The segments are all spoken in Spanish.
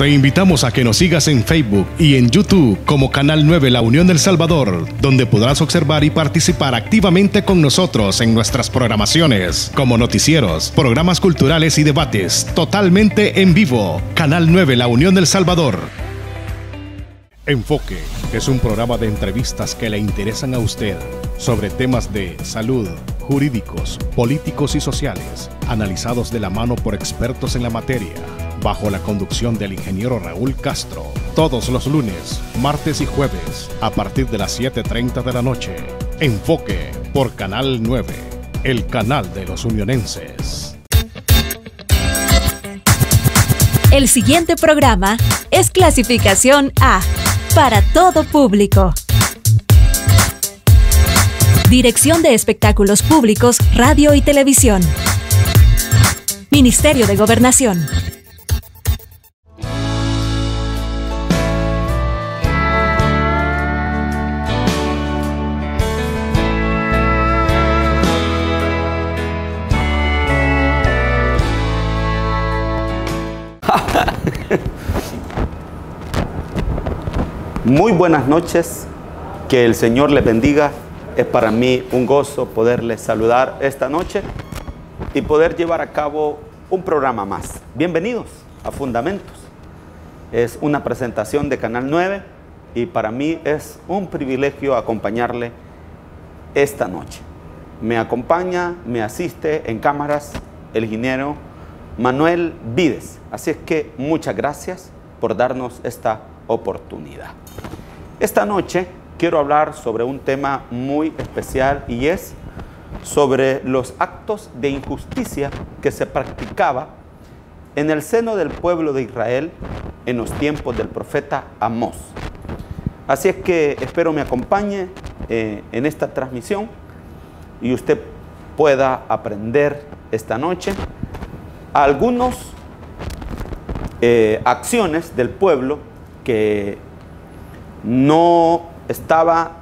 Te invitamos a que nos sigas en Facebook y en YouTube como Canal 9 La Unión del Salvador, donde podrás observar y participar activamente con nosotros en nuestras programaciones, como noticieros, programas culturales y debates, totalmente en vivo. Canal 9 La Unión del Salvador. Enfoque es un programa de entrevistas que le interesan a usted sobre temas de salud, jurídicos, políticos y sociales, analizados de la mano por expertos en la materia, bajo la conducción del ingeniero Raúl Castro, todos los lunes, martes y jueves, a partir de las 7:30 de la noche. Enfoque por Canal 9, el canal de los unionenses. El siguiente programa es clasificación A, para todo público. Dirección de Espectáculos Públicos, Radio y Televisión. Ministerio de Gobernación. Muy buenas noches, que el Señor les bendiga. Es para mí un gozo poderles saludar esta noche y poder llevar a cabo un programa más. Bienvenidos a Fundamentos. Es una presentación de Canal 9 y para mí es un privilegio acompañarle esta noche. Me acompaña, me asiste en cámaras el ingeniero Manuel Vides. Así es que muchas gracias por darnos esta oportunidad. Esta noche quiero hablar sobre un tema muy especial y es sobre los actos de injusticia que se practicaba en el seno del pueblo de Israel en los tiempos del profeta Amós. Así es que espero me acompañe en esta transmisión y usted pueda aprender esta noche algunas acciones del pueblo que no estaba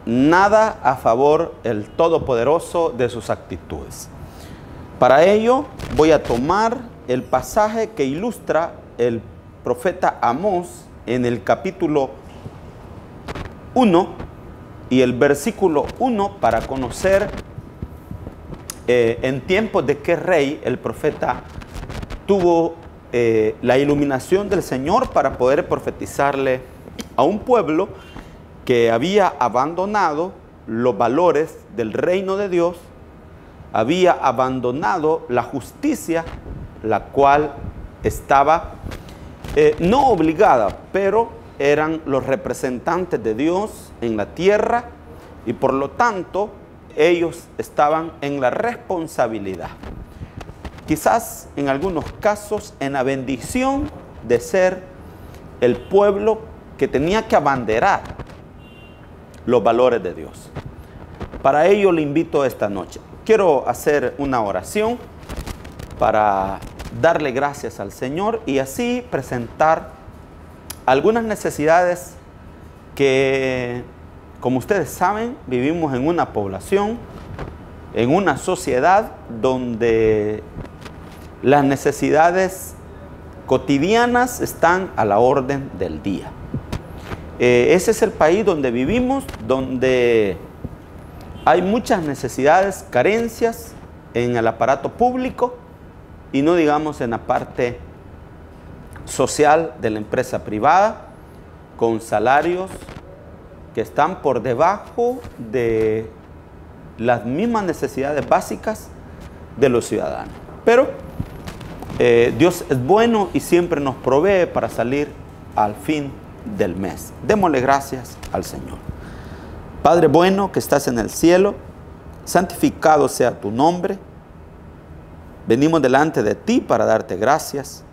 nada a favor el Todopoderoso de sus actitudes. Para ello voy a tomar el pasaje que ilustra el profeta Amós en el capítulo 1 y el versículo 1 para conocer en tiempos de qué rey el profeta tuvo la iluminación del Señor para poder profetizarle a un pueblo que había abandonado los valores del reino de Dios, había abandonado la justicia, la cual estaba no obligada, pero eran los representantes de Dios en la tierra y por lo tanto ellos estaban en la responsabilidad. Quizás en algunos casos en la bendición de ser el pueblo que tenía que abanderar los valores de Dios. Para ello le invito esta noche. Quiero hacer una oración para darle gracias al Señor y así presentar algunas necesidades que, como ustedes saben, vivimos en una población, en una sociedad donde las necesidades cotidianas están a la orden del día. Ese es el país donde vivimos, donde hay muchas necesidades, carencias en el aparato público y no digamos en la parte social de la empresa privada, con salarios que están por debajo de las mismas necesidades básicas de los ciudadanos. Pero Dios es bueno y siempre nos provee para salir al fin del mes. Démosle gracias al Señor. Padre bueno que estás en el cielo, santificado sea tu nombre. Venimos delante de ti para darte gracias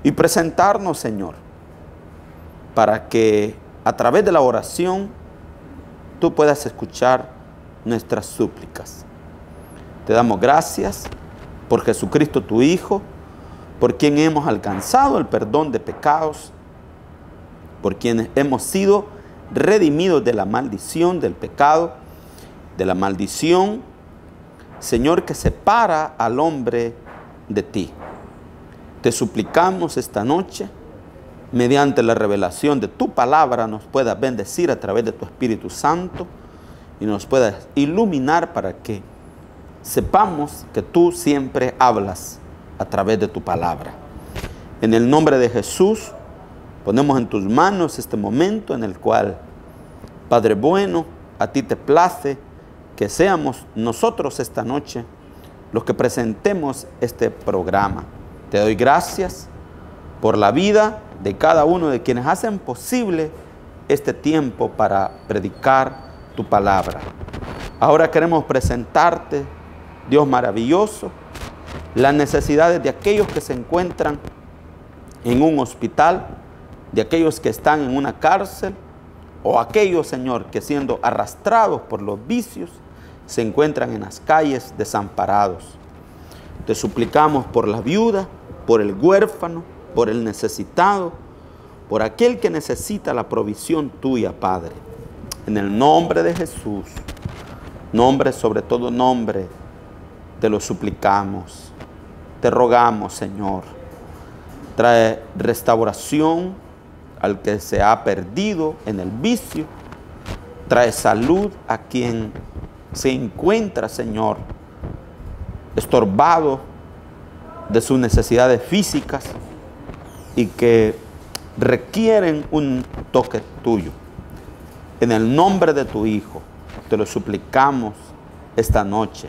y presentarnos, Señor, para que a través de la oración tú puedas escuchar nuestras súplicas. Te damos gracias por Jesucristo tu Hijo, por quien hemos alcanzado el perdón de pecados, por quienes hemos sido redimidos de la maldición del pecado, de la maldición, Señor, que separa al hombre de ti. te suplicamos esta noche, mediante la revelación de tu palabra, nos puedas bendecir a través de tu Espíritu Santo y nos puedas iluminar para que sepamos que tú siempre hablas a través de tu palabra. En el nombre de Jesús, ponemos en tus manos este momento en el cual, Padre bueno, a ti te place que seamos nosotros esta noche los que presentemos este programa. Te doy gracias por la vida de cada uno de quienes hacen posible este tiempo para predicar tu palabra. Ahora queremos presentarte, Dios maravilloso, las necesidades de aquellos que se encuentran en un hospital, de aquellos que están en una cárcel, o aquellos, Señor, que siendo arrastrados por los vicios, se encuentran en las calles desamparados. Te suplicamos por la viuda, por el huérfano, por el necesitado, por aquel que necesita la provisión tuya, Padre. En el nombre de Jesús, nombre sobre todo nombre, te lo suplicamos. Te rogamos, Señor, trae restauración al que se ha perdido en el vicio. Trae salud a quien se encuentra, Señor, estorbado de sus necesidades físicas y que requieren un toque tuyo. En el nombre de tu Hijo, te lo suplicamos esta noche.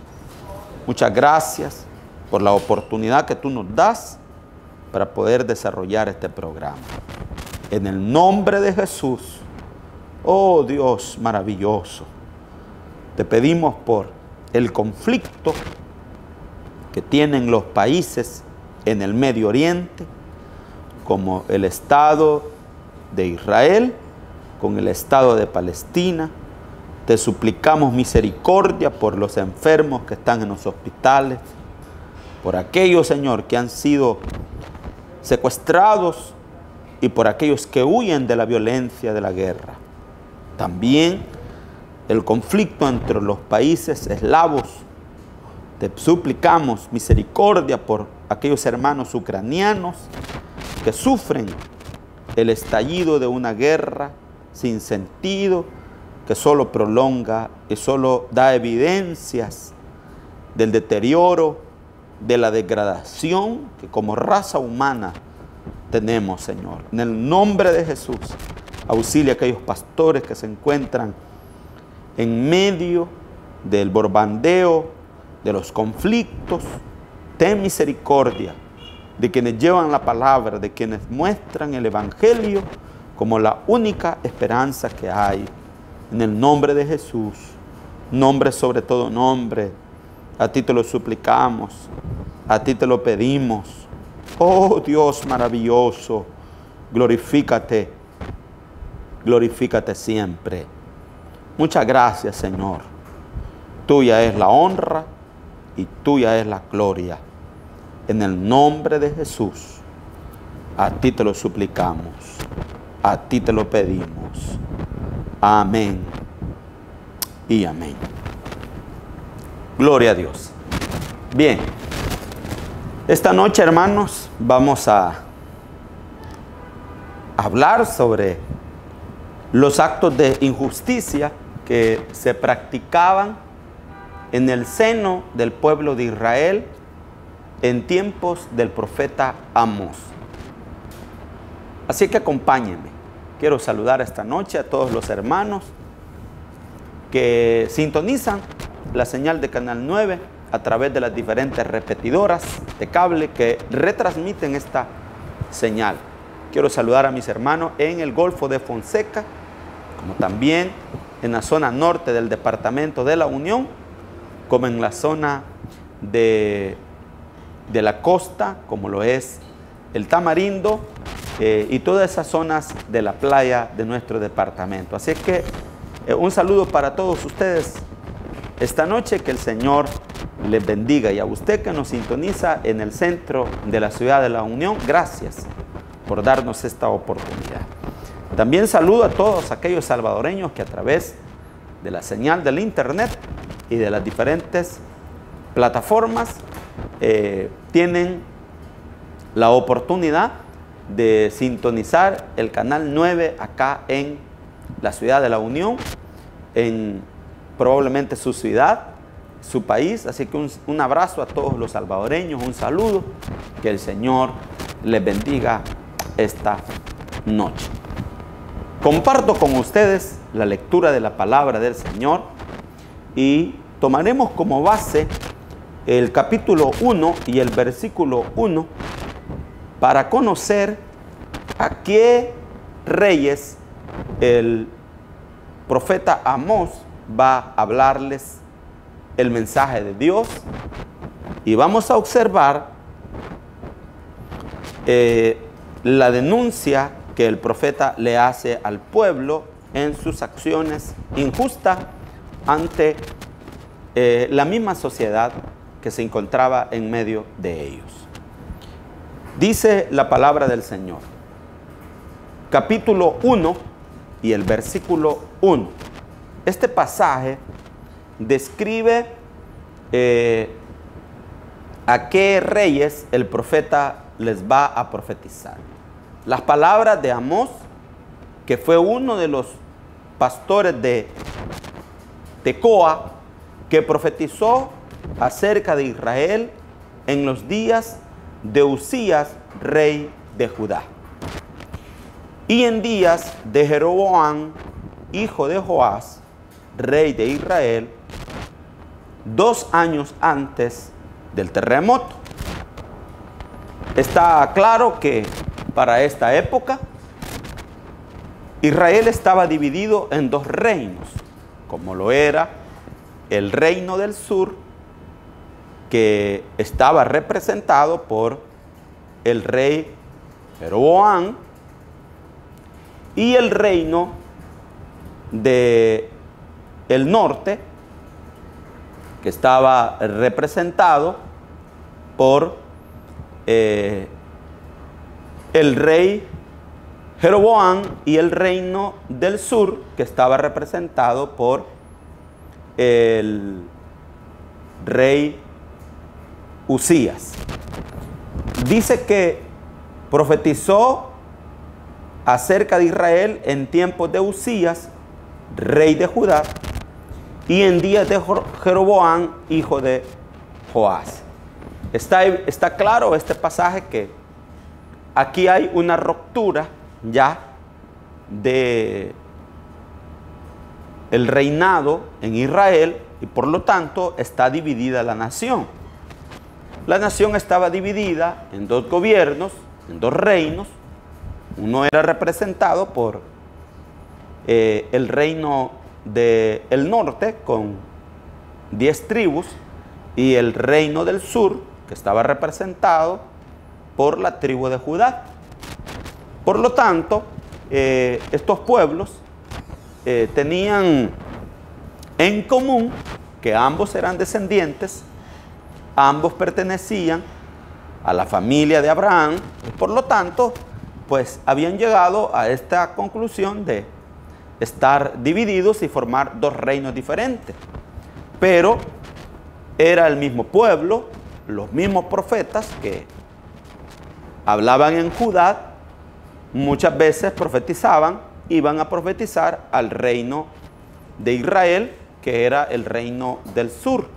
Muchas gracias por la oportunidad que tú nos das para poder desarrollar este programa. En el nombre de Jesús, oh Dios maravilloso, te pedimos por el conflicto que tienen los países en el Medio Oriente, como el Estado de Israel, con el Estado de Palestina. Te suplicamos misericordia por los enfermos que están en los hospitales, por aquellos, Señor, que han sido secuestrados y por aquellos que huyen de la violencia de la guerra. También el conflicto entre los países eslavos. Te suplicamos misericordia por aquellos hermanos ucranianos que sufren el estallido de una guerra sin sentido, que solo prolonga y solo da evidencias del deterioro, de la degradación que como raza humana tenemos, Señor. En el nombre de Jesús, auxilia a aquellos pastores que se encuentran en medio del borbandeo, de los conflictos. Ten misericordia de quienes llevan la palabra, de quienes muestran el Evangelio como la única esperanza que hay. En el nombre de Jesús, nombre sobre todo nombre, a ti te lo suplicamos, a ti te lo pedimos. Oh Dios maravilloso, glorifícate, glorifícate siempre. Muchas gracias, Señor. Tuya es la honra y tuya es la gloria. En el nombre de Jesús, a ti te lo suplicamos, a ti te lo pedimos. Amén y amén. Gloria a Dios. Bien, esta noche, hermanos, vamos a hablar sobre los actos de injusticia que se practicaban en el seno del pueblo de Israel en tiempos del profeta Amós. Así que acompáñenme. Quiero saludar esta noche a todos los hermanos que sintonizan la señal de Canal 9 a través de las diferentes repetidoras de cable que retransmiten esta señal. Quiero saludar a mis hermanos en el Golfo de Fonseca, como también en la zona norte del departamento de La Unión, como en la zona de la costa, como lo es el Tamarindo, y todas esas zonas de la playa de nuestro departamento. Así que un saludo para todos ustedes esta noche, que el Señor les bendiga. Y a usted que nos sintoniza en el centro de la ciudad de La Unión, gracias por darnos esta oportunidad. También saludo a todos aquellos salvadoreños que a través de la señal del internet y de las diferentes plataformas tienen la oportunidad de sintonizar el canal 9 acá en la ciudad de La Unión, en probablemente su ciudad, su país. Así que un abrazo a todos los salvadoreños, un saludo, que el Señor les bendiga esta noche. Comparto con ustedes la lectura de la palabra del Señor y tomaremos como base el capítulo 1 y el versículo 1 para conocer a qué reyes el profeta Amós va a hablarles el mensaje de Dios, y vamos a observar la denuncia que el profeta le hace al pueblo en sus acciones injustas ante la misma sociedad que se encontraba en medio de ellos. Dice la palabra del Señor, capítulo 1 y el versículo 1. Este pasaje describe a qué reyes el profeta les va a profetizar. Las palabras de Amós, que fue uno de los pastores de Tecoa, que profetizó acerca de Israel en los días de Usías, rey de Judá, y en días de Jeroboam, hijo de Joás, rey de Israel, 2 años antes del terremoto. Está claro que para esta época Israel estaba dividido en 2 reinos, como lo era el reino del sur, que estaba representado por el rey Jeroboam, y el reino del norte, que estaba representado por el rey Jeroboam, y el reino del sur, que estaba representado por el rey Usías. Dice que profetizó acerca de Israel en tiempos de Usías, rey de Judá, y en días de Jeroboam, hijo de Joás. Está claro este pasaje que aquí hay una ruptura ya de el reinado en Israel, y por lo tanto está dividida la nación. La nación estaba dividida en 2 gobiernos, en 2 reinos. Uno era representado por el reino del norte con 10 tribus, y el reino del sur, que estaba representado por la tribu de Judá. Por lo tanto, estos pueblos tenían en común que ambos eran descendientes, ambos pertenecían a la familia de Abraham, y por lo tanto, pues habían llegado a esta conclusión de estar divididos y formar 2 reinos diferentes. Pero era el mismo pueblo, los mismos profetas que hablaban en Judá, muchas veces profetizaban, iban a profetizar al reino de Israel, que era el reino del sur.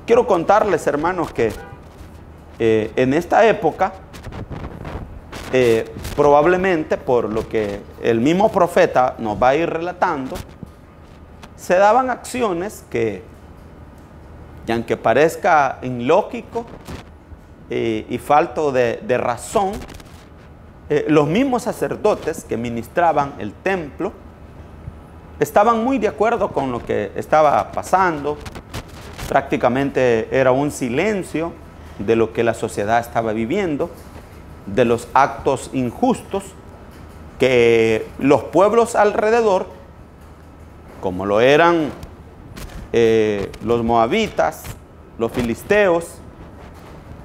Quiero contarles, hermanos, que en esta época, probablemente por lo que el mismo profeta nos va a ir relatando, se daban acciones que, y aunque parezca ilógico y falto de razón, los mismos sacerdotes que ministraban el templo estaban muy de acuerdo con lo que estaba pasando. Prácticamente era un silencio de lo que la sociedad estaba viviendo, de los actos injustos que los pueblos alrededor, como lo eran los moabitas, los filisteos.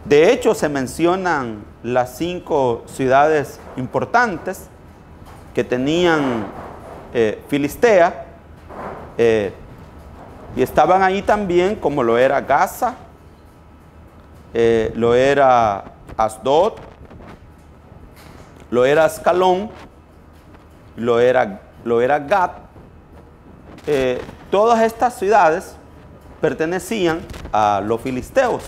De hecho, se mencionan las 5 ciudades importantes que tenían Filistea, y estaban ahí también, como lo era Gaza, lo era Asdod, lo era Ascalón, lo era Gat. Todas estas ciudades pertenecían a los filisteos.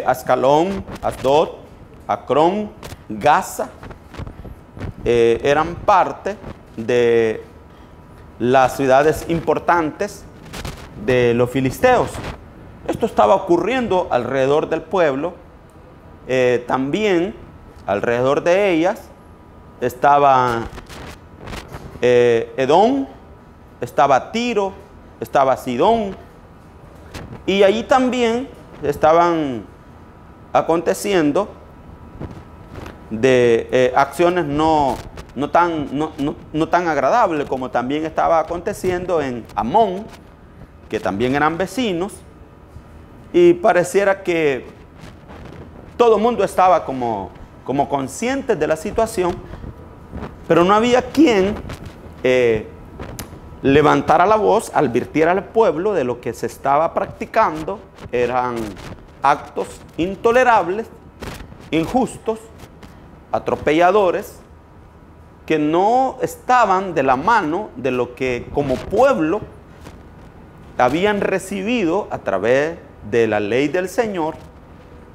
Ascalón, Asdod, Acrón, Gaza, eran parte de las ciudades importantes de los filisteos. Esto estaba ocurriendo alrededor del pueblo. También alrededor de ellas estaba Edom, estaba Tiro, estaba Sidón, y allí también estaban aconteciendo de acciones no tan agradables, como también estaba aconteciendo en Amón, que también eran vecinos, y pareciera que todo el mundo estaba como consciente de la situación, pero no había quien levantara la voz, advirtiera al pueblo de lo que se estaba practicando. Eran actos intolerables, injustos, atropelladores, que no estaban de la mano de lo que como pueblo habían recibido a través de la ley del Señor,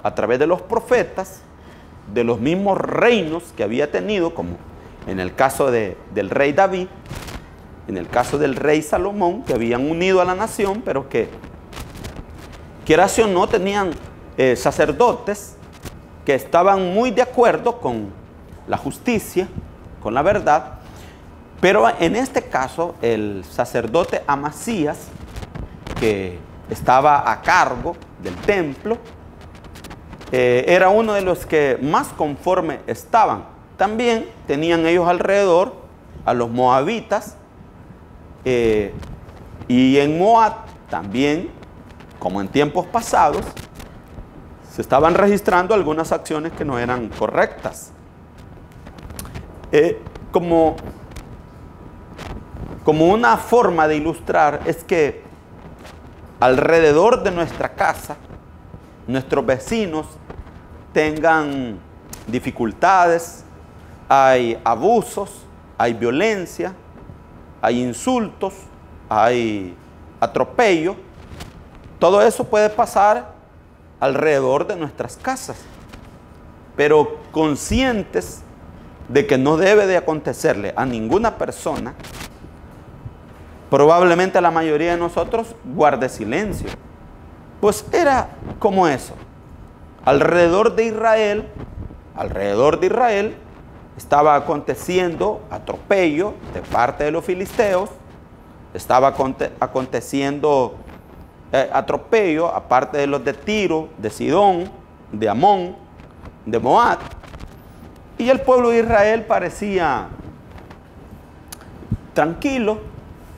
a través de los profetas, de los mismos reinos que había tenido, como en el caso del rey David, en el caso del rey Salomón, que habían unido a la nación, pero que, quieras o no, tenían sacerdotes que estaban muy de acuerdo con la justicia, con la verdad. Pero en este caso, el sacerdote Amasías, que estaba a cargo del templo, era uno de los que más conforme estaban. También tenían ellos alrededor a los moabitas, y en Moab también, como en tiempos pasados, se estaban registrando algunas acciones que no eran correctas. Como una forma de ilustrar es que alrededor de nuestra casa, nuestros vecinos tengan dificultades, hay abusos, hay violencia, hay insultos, hay atropello. Todo eso puede pasar alrededor de nuestras casas, pero conscientes de que no debe de acontecerle a ninguna persona, probablemente la mayoría de nosotros guarde silencio. Pues era como eso. Alrededor de Israel estaba aconteciendo atropello de parte de los filisteos, estaba aconteciendo atropello aparte de los de Tiro, de Sidón, de Amón, de Moab. Y el pueblo de Israel parecía tranquilo,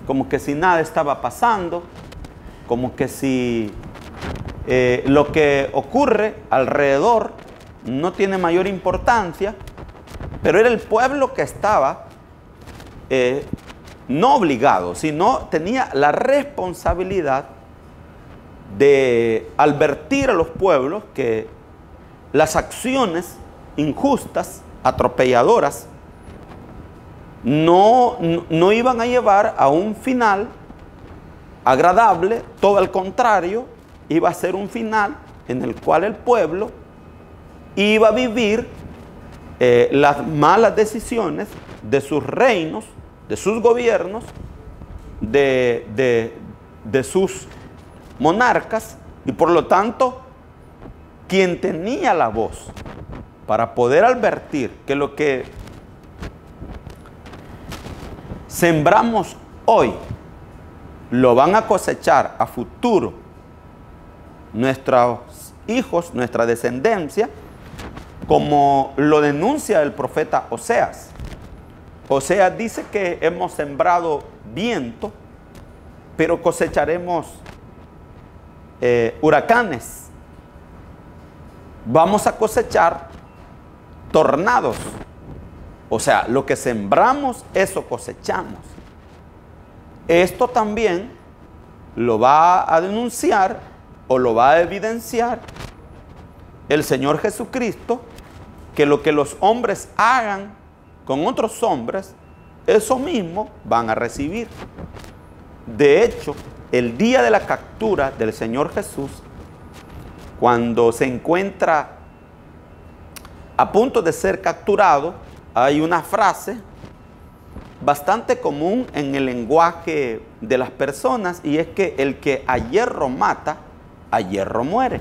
como que si nada estaba pasando, como que si lo que ocurre alrededor no tiene mayor importancia. Pero era el pueblo que estaba no obligado, sino tenía la responsabilidad de advertir a los pueblos que las acciones injustas, atropelladoras, no iban a llevar a un final agradable. Todo al contrario, iba a ser un final en el cual el pueblo iba a vivir las malas decisiones de sus reinos, de sus gobiernos, de sus monarcas, y por lo tanto, quien tenía la voz para poder advertir que lo que sembramos hoy lo van a cosechar a futuro nuestros hijos, nuestra descendencia, como lo denuncia el profeta Oseas. Oseas dice que hemos sembrado viento, pero cosecharemos huracanes. Vamos a cosechar tornados. O sea, lo que sembramos, eso cosechamos. Esto también lo va a denunciar o lo va a evidenciar el Señor Jesucristo que lo que los hombres hagan con otros hombres, eso mismo van a recibir. De hecho, el día de la captura del Señor Jesús, cuando se encuentra a punto de ser capturado, hay una frase bastante común en el lenguaje de las personas, y es que el que a hierro mata, a hierro muere.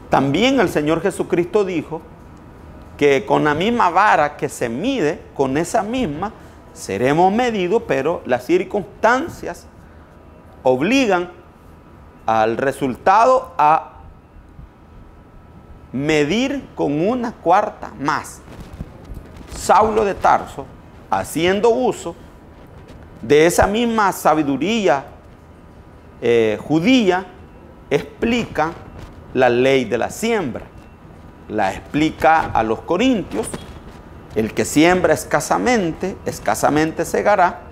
También el Señor Jesucristo dijo que con la misma vara que se mide, con esa misma seremos medidos, pero las circunstancias obligan al resultado a medir con una cuarta más. Saulo de Tarso, haciendo uso de esa misma sabiduría judía, explica la ley de la siembra. La explica a los corintios: el que siembra escasamente, escasamente segará,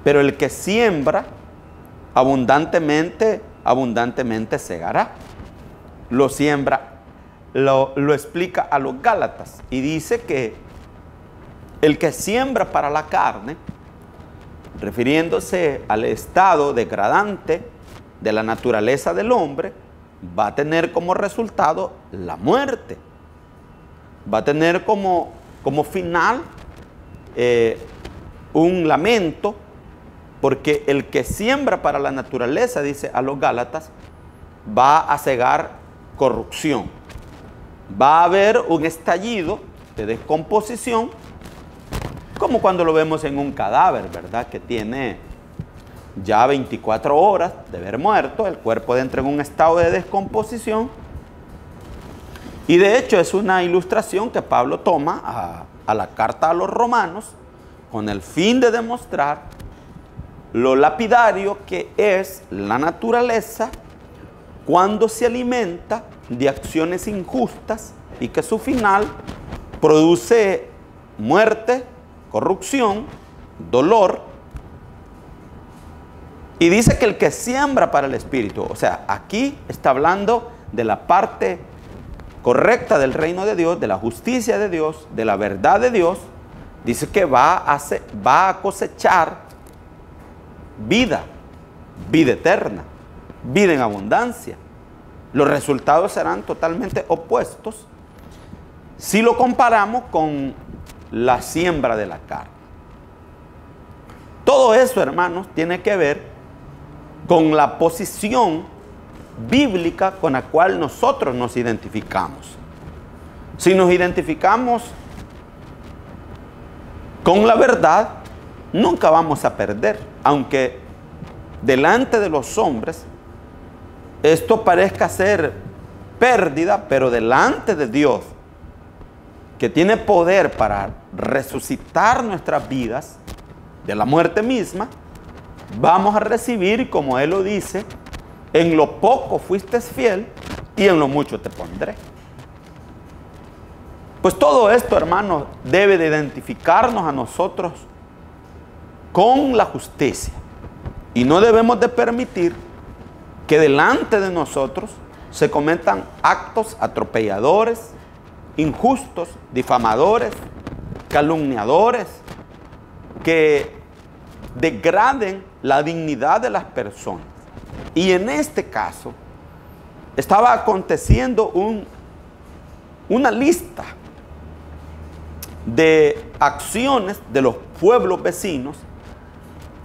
pero el que siembra abundantemente, abundantemente segará. Lo explica a los Gálatas y dice que el que siembra para la carne, refiriéndose al estado degradante de la naturaleza del hombre, va a tener como resultado la muerte. Va a tener como final un lamento, porque el que siembra para la naturaleza, dice a los Gálatas, va a cegar corrupción. Va a haber un estallido de descomposición, como cuando lo vemos en un cadáver, ¿verdad? Que tiene ya 24 horas de haber muerto, el cuerpo entra en un estado de descomposición. Y de hecho es una ilustración que Pablo toma a la carta a los romanos, con el fin de demostrar lo lapidario que es la naturaleza cuando se alimenta de acciones injustas, y que su final produce muerte, corrupción, dolor. Y dice que el que siembra para el Espíritu, o sea, aquí está hablando de la parte correcta del reino de Dios, de la justicia de Dios, de la verdad de Dios. Dice que va a cosechar vida, vida eterna, vida en abundancia. Los resultados serán totalmente opuestos si lo comparamos con la siembra de la carne. Todo eso, hermanos, tiene que ver con la posición bíblica con la cual nosotros nos identificamos. Si nos identificamos con la verdad, nunca vamos a perder, aunque delante de los hombres esto parezca ser pérdida, pero delante de Dios, que tiene poder para resucitar nuestras vidas de la muerte misma, vamos a recibir, como Él lo dice: en lo poco fuiste fiel y en lo mucho te pondré. Pues todo esto, hermanos, debe de identificarnos a nosotros con la justicia, y no debemos de permitir que delante de nosotros se cometan actos atropelladores, injustos, difamadores, calumniadores, que degraden la dignidad de las personas. Y en este caso estaba aconteciendo una lista de acciones de los pueblos vecinos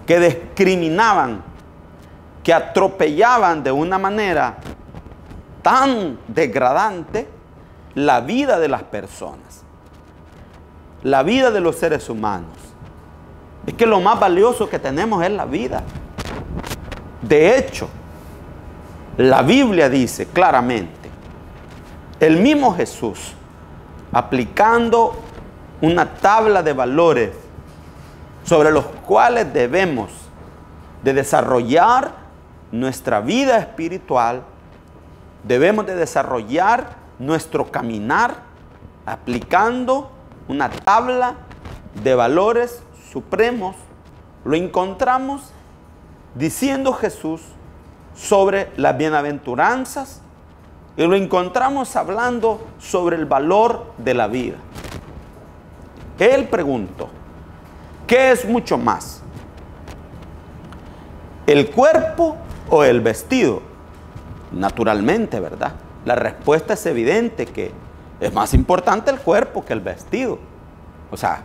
que discriminaban, que atropellaban de una manera tan degradante la vida de las personas, la vida de los seres humanos. Es que lo más valioso que tenemos es la vida. De hecho, la Biblia dice claramente, el mismo Jesús, aplicando una tabla de valores sobre los cuales debemos de desarrollar nuestra vida espiritual, debemos de desarrollar nuestro caminar, aplicando una tabla de valores supremos. Lo encontramos diciendo Jesús sobre las bienaventuranzas y lo encontramos hablando sobre el valor de la vida. Él preguntó, ¿qué es mucho más? ¿El cuerpo o el vestido? Naturalmente, ¿verdad? La respuesta es evidente que es más importante el cuerpo que el vestido. O sea,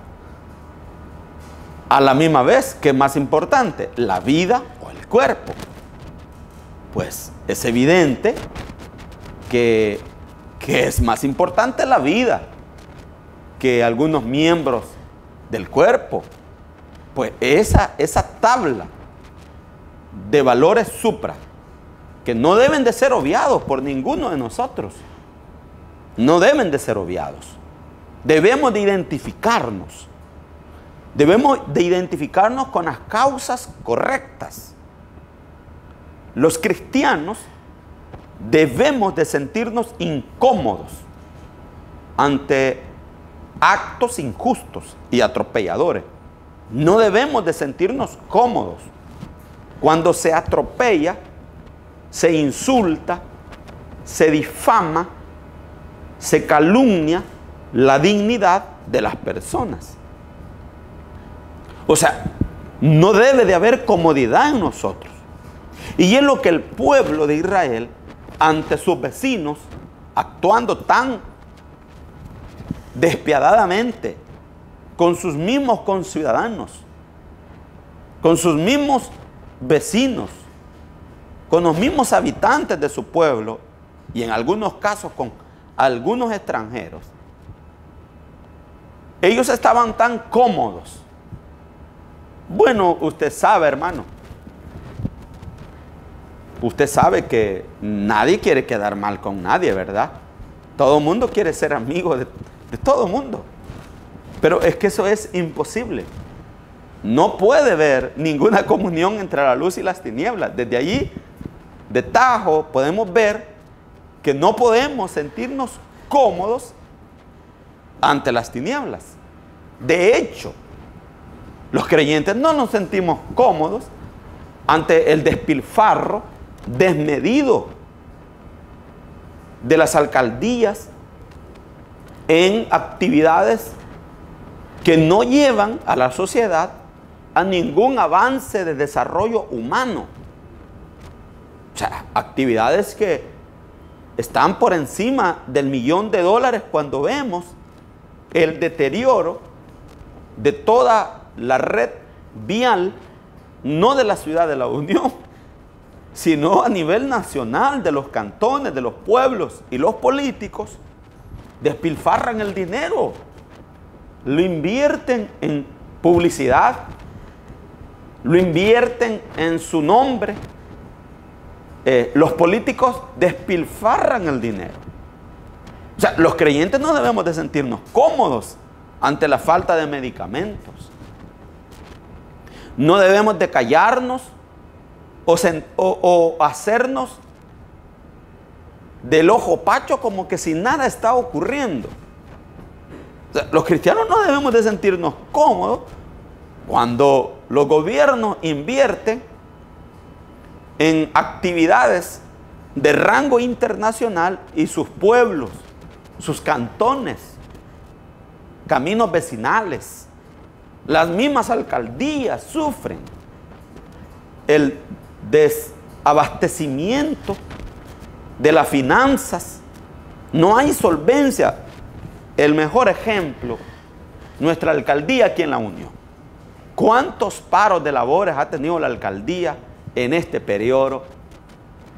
a la misma vez, ¿qué es más importante? ¿La vida o el cuerpo? Pues es evidente que es más importante la vida que algunos miembros del cuerpo. Pues esa tabla de valores supra, que no deben de ser obviados por ninguno de nosotros, no deben de ser obviados. Debemos de identificarnos. Debemos de identificarnos con las causas correctas. Los cristianos debemos de sentirnos incómodos ante actos injustos y atropelladores. No debemos de sentirnos cómodos cuando se atropella, se insulta, se difama, se calumnia la dignidad de las personas. O sea, no debe de haber comodidad en nosotros. Y es lo que el pueblo de Israel, ante sus vecinos, actuando tan despiadadamente con sus mismos conciudadanos, con sus mismos vecinos, con los mismos habitantes de su pueblo, y en algunos casos con algunos extranjeros, ellos estaban tan cómodos. Bueno, usted sabe, hermano, usted sabe que nadie quiere quedar mal con nadie, ¿verdad? Todo el mundo quiere ser amigo de todo el mundo. Pero es que eso es imposible. No puede haber ninguna comunión entre la luz y las tinieblas. Desde allí, de tajo, podemos ver que no podemos sentirnos cómodos ante las tinieblas. De hecho, los creyentes no nos sentimos cómodos ante el despilfarro desmedido de las alcaldías en actividades que no llevan a la sociedad a ningún avance de desarrollo humano. O sea, actividades que están por encima del $1.000.000 cuando vemos el deterioro de toda la red vial, no de la ciudad de la Unión, sino a nivel nacional, de los cantones, de los pueblos, y los políticos despilfarran el dinero, lo invierten en publicidad, lo invierten en su nombre. Los políticos despilfarran el dinero. O sea, los creyentes no debemos de sentirnos cómodos ante la falta de medicamentos. No debemos de callarnos o hacernos del ojo pacho como que si nada está ocurriendo. O sea, los cristianos no debemos de sentirnos cómodos cuando los gobiernos invierten en actividades de rango internacional y sus pueblos, sus cantones, caminos vecinales, las mismas alcaldías sufren el desabastecimiento de las finanzas. No hay solvencia. El mejor ejemplo, nuestra alcaldía aquí en La Unión. ¿Cuántos paros de labores ha tenido la alcaldía en este periodo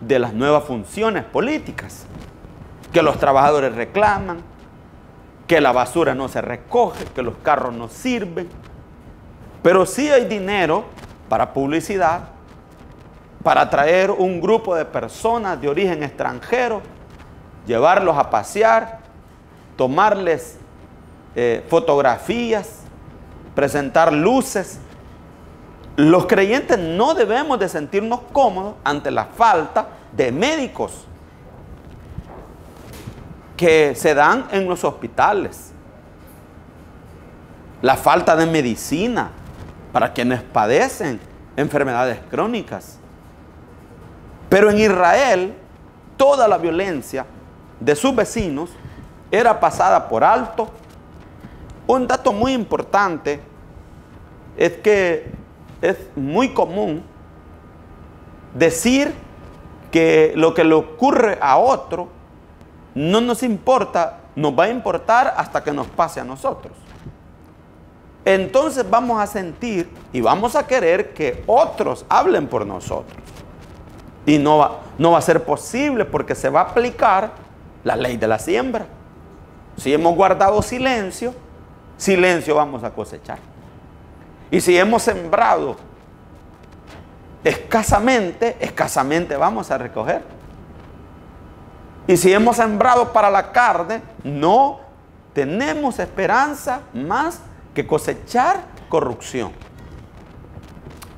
de las nuevas funciones políticas? Que los trabajadores reclaman, que la basura no se recoge, que los carros no sirven. Pero sí hay dinero para publicidad, para traer un grupo de personas de origen extranjero, llevarlos a pasear, tomarles fotografías, presentar luces. Los creyentes no debemos de sentirnos cómodos ante la falta de médicos que se dan en los hospitales, la falta de medicina para quienes padecen enfermedades crónicas. Pero en Israel, toda la violencia de sus vecinos era pasada por alto. Un dato muy importante es que es muy común decir que lo que le ocurre a otro no nos importa, nos va a importar hasta que nos pase a nosotros. Entonces vamos a sentir y vamos a querer que otros hablen por nosotros. Y no va a ser posible porque se va a aplicar la ley de la siembra. Si hemos guardado silencio, silencio vamos a cosechar. Y si hemos sembrado escasamente, escasamente vamos a recoger. Y si hemos sembrado para la carne, no tenemos esperanza más que cosechar corrupción,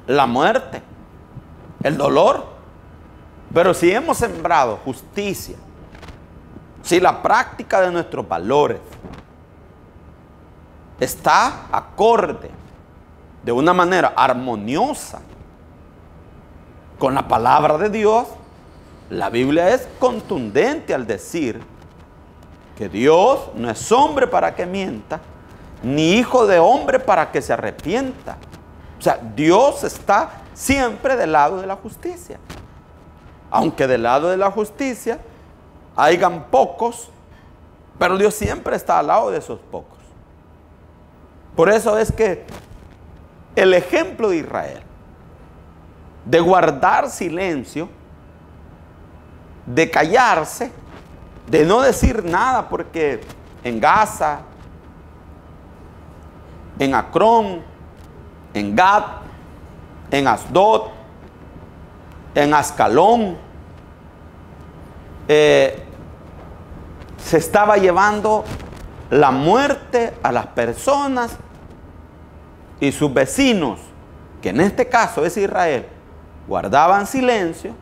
la muerte, el dolor. Pero si hemos sembrado justicia, si la práctica de nuestros valores está acorde de una manera armoniosa con la palabra de Dios, la Biblia es contundente al decir que Dios no es hombre para que mienta, ni hijo de hombre para que se arrepienta. O sea, Dios está siempre del lado de la justicia. Aunque del lado de la justicia hayan pocos, pero Dios siempre está al lado de esos pocos. Por eso es que el ejemplo de Israel, de guardar silencio, de callarse, de no decir nada, porque en Gaza, en Acrón, en Gat, en Asdod, en Ascalón, se estaba llevando la muerte a las personas, y sus vecinos, que en este caso es Israel, guardaban silencio,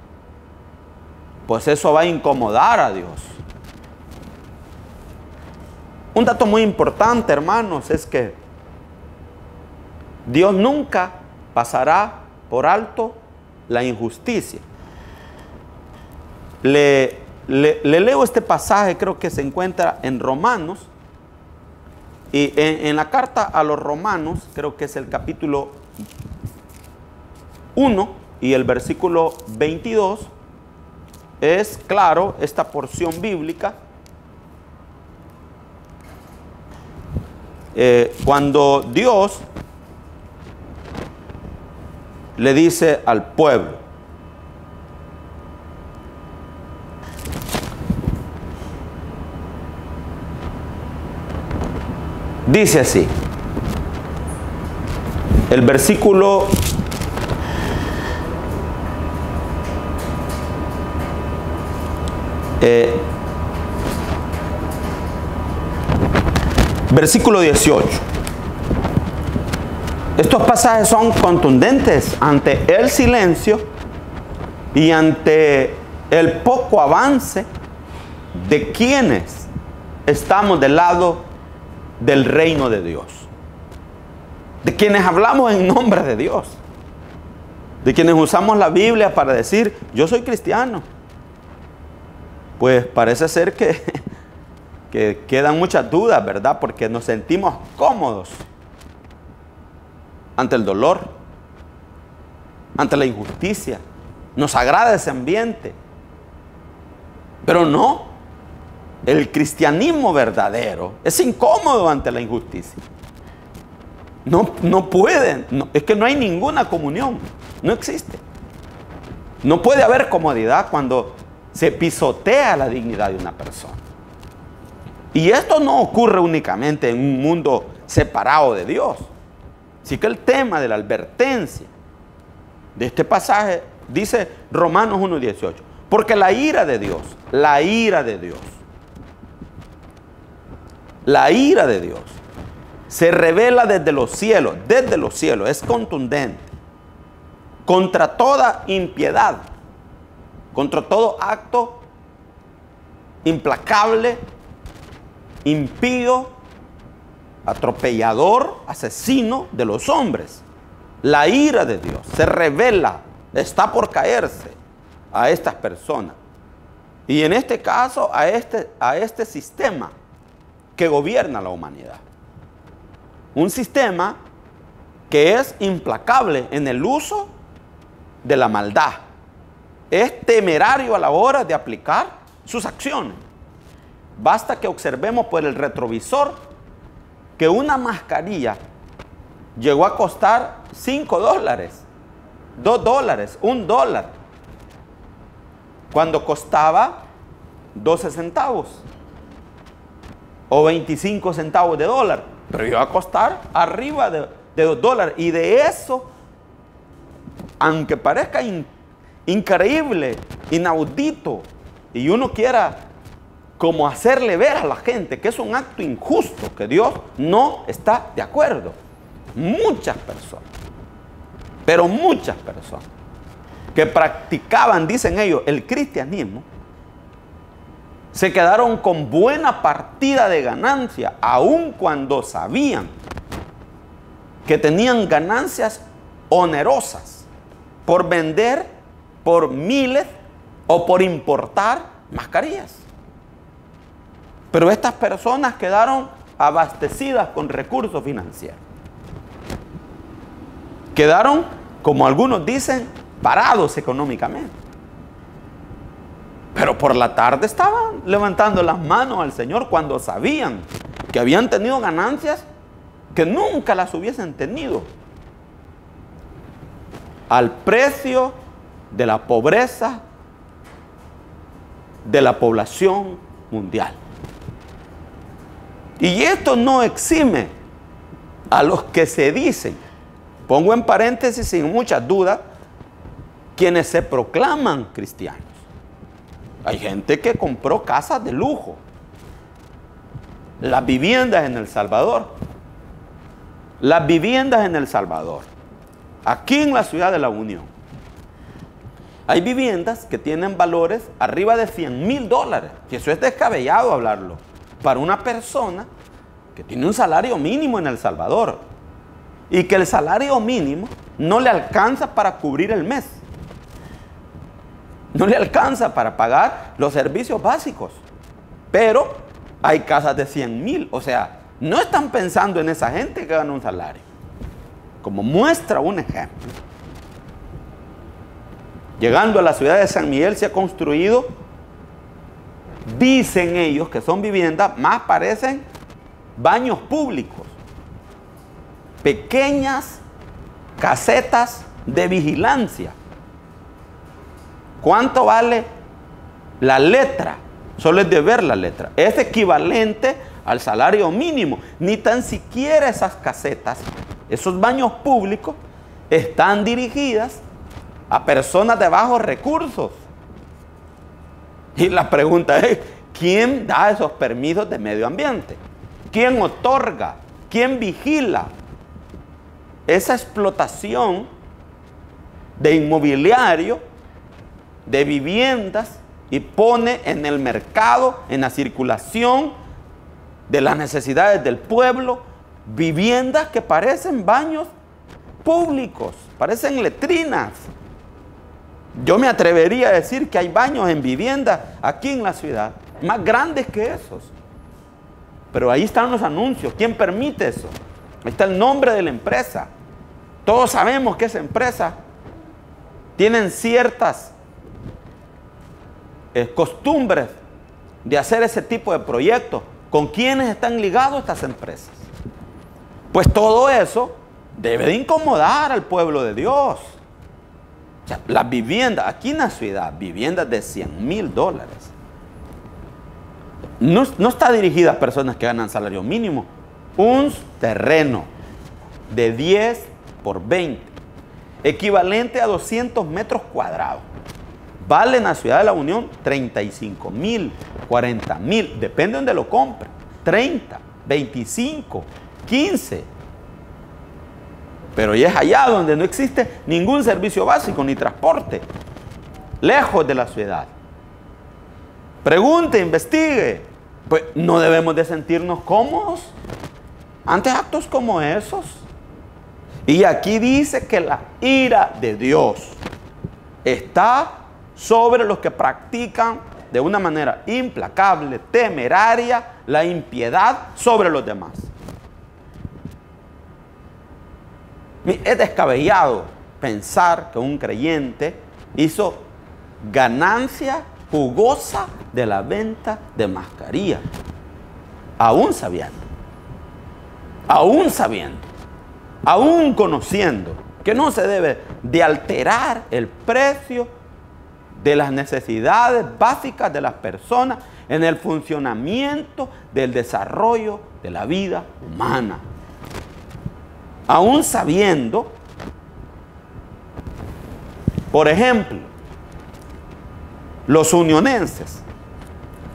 pues eso va a incomodar a Dios. Un dato muy importante, hermanos, es que Dios nunca pasará por alto la injusticia. Le leo este pasaje, creo que se encuentra en Romanos, y en la carta a los Romanos, creo que es el capítulo 1 y el versículo 22, es claro esta porción bíblica. Cuando Dios le dice al pueblo, dice así, el versículo versículo 18. Estos pasajes son contundentes ante el silencio y ante el poco avance de quienes estamos del lado del reino de Dios, de quienes hablamos en nombre de Dios, de quienes usamos la Biblia para decir, yo soy cristiano. Pues parece ser que quedan muchas dudas, ¿verdad? Porque nos sentimos cómodos ante el dolor, ante la injusticia. Nos agrada ese ambiente. Pero no, el cristianismo verdadero es incómodo ante la injusticia. No pueden, es que no hay ninguna comunión, no existe. No puede haber comodidad cuando se pisotea la dignidad de una persona. Y esto no ocurre únicamente en un mundo separado de Dios. Así que el tema de la advertencia de este pasaje dice Romanos 1:18, porque la ira de Dios se revela desde los cielos, es contundente, contra toda impiedad, contra todo acto implacable, impío, atropellador, asesino de los hombres. La ira de Dios se revela, está por caerse a estas personas. Y en este caso a este sistema que gobierna la humanidad. Un sistema que es implacable en el uso de la maldad. Es temerario a la hora de aplicar sus acciones. Basta que observemos por el retrovisor que una mascarilla llegó a costar $5, $2, $1, cuando costaba 12 centavos o 25 centavos de dólar, pero iba a costar arriba de $2. Y de eso, aunque parezca increíble, inaudito, y uno quiera como hacerle ver a la gente que es un acto injusto, que Dios no está de acuerdo, muchas personas, pero muchas personas que practicaban, dicen ellos, el cristianismo, se quedaron con buena partida de ganancia, aun cuando sabían que tenían ganancias onerosas por vender por miles o por importar mascarillas. Pero estas personas quedaron abastecidas con recursos financieros. Quedaron, como algunos dicen, parados económicamente. Pero por la tarde estaban levantando las manos al Señor cuando sabían que habían tenido ganancias que nunca las hubiesen tenido, al precio de la pobreza de la población mundial. Y esto no exime a los que se dicen, pongo en paréntesis sin muchas dudas, quienes se proclaman cristianos. Hay gente que compró casas de lujo, las viviendas en El Salvador. Las viviendas en El Salvador, aquí en la ciudad de La Unión, hay viviendas que tienen valores arriba de $100,000. Y eso es descabellado hablarlo para una persona que tiene un salario mínimo en El Salvador y que el salario mínimo no le alcanza para cubrir el mes. No le alcanza para pagar los servicios básicos. Pero hay casas de 100,000, o sea, no están pensando en esa gente que gana un salario. Como muestra un ejemplo. Llegando a la ciudad de San Miguel se ha construido, dicen ellos que son viviendas, más parecen baños públicos. Pequeñas casetas de vigilancia. ¿Cuánto vale la letra? Solo es de ver la letra. Es equivalente al salario mínimo. Ni tan siquiera esas casetas, esos baños públicos, están dirigidas a personas de bajos recursos. Y la pregunta es, ¿quién da esos permisos de medio ambiente? ¿Quién otorga? ¿Quién vigila esa explotación de inmobiliario, de viviendas, y pone en el mercado, en la circulación de las necesidades del pueblo, viviendas que parecen baños públicos, parecen letrinas? Yo me atrevería a decir que hay baños en viviendas aquí en la ciudad, más grandes que esos. Pero ahí están los anuncios. ¿Quién permite eso? Ahí está el nombre de la empresa. Todos sabemos que esa empresa tienen ciertas costumbres de hacer ese tipo de proyectos. ¿Con quiénes están ligados estas empresas? Pues todo eso debe de incomodar al pueblo de Dios. O sea, las viviendas, aquí en la ciudad, viviendas de $100,000. No está dirigida a personas que ganan salario mínimo. Un terreno de 10 por 20, equivalente a 200 metros cuadrados. Vale en la ciudad de La Unión $35,000, $40,000, depende de donde lo compre. 30, 25, 15. Pero ya es allá donde no existe ningún servicio básico ni transporte, lejos de la ciudad. Pregunte, investigue. Pues no debemos de sentirnos cómodos ante actos como esos. Y aquí dice que la ira de Dios está sobre los que practican de una manera implacable, temeraria, la impiedad sobre los demás. Es descabellado pensar que un creyente hizo ganancia jugosa de la venta de mascarillas, aún conociendo que no se debe de alterar el precio de las necesidades básicas de las personas en el funcionamiento del desarrollo de la vida humana. Aún sabiendo, por ejemplo, los unionenses